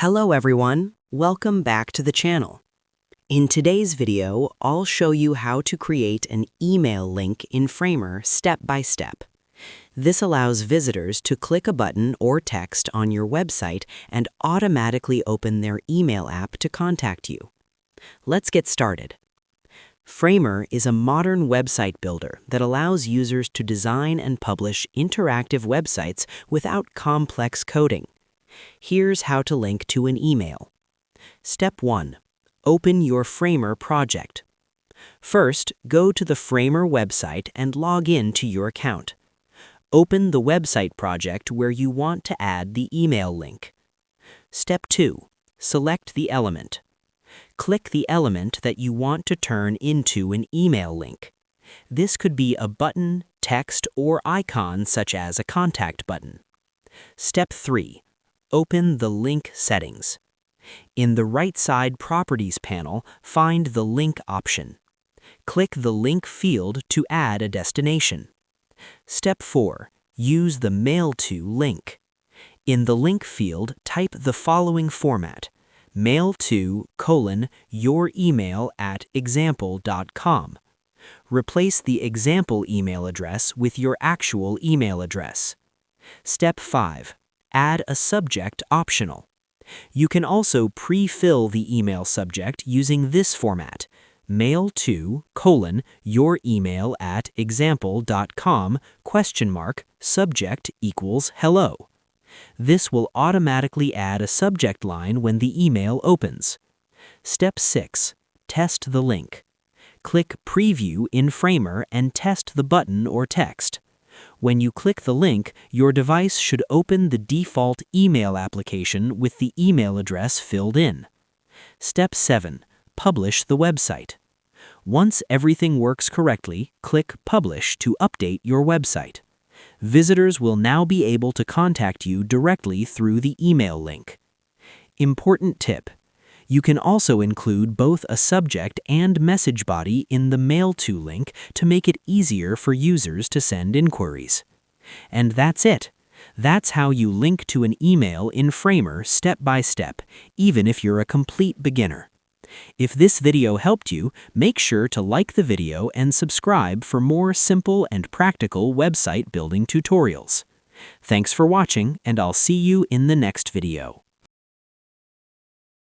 Hello everyone, welcome back to the channel. In today's video, I'll show you how to create an email link in Framer step by step. This allows visitors to click a button or text on your website and automatically open their email app to contact you. Let's get started. Framer is a modern website builder that allows users to design and publish interactive websites without complex coding. Here's how to link to an email. Step 1. Open your Framer project. First, go to the Framer website and log in to your account. Open the website project where you want to add the email link. Step 2. Select the element. Click the element that you want to turn into an email link. This could be a button, text, or icon such as a contact button. Step 3. Open the link settings. In the right side Properties panel, find the Link option. Click the Link field to add a destination. Step 4. Use the Mail to link. In the Link field, type the following format: mail to your email at example.com. Replace the example email address with your actual email address. Step 5. Add a subject optional. You can also pre-fill the email subject using this format: mail to your email at example.com subject equals hello. This will automatically add a subject line when the email opens. Step 6. Test the link. Click Preview in Framer and test the button or text. When you click the link, your device should open the default email application with the email address filled in. Step 7. Publish the website. Once everything works correctly, click Publish to update your website. Visitors will now be able to contact you directly through the email link. Important tip: you can also include both a subject and message body in the Mail to link to make it easier for users to send inquiries. And that's it. That's how you link to an email in Framer step by step, even if you're a complete beginner. If this video helped you, make sure to like the video and subscribe for more simple and practical website building tutorials. Thanks for watching, and I'll see you in the next video.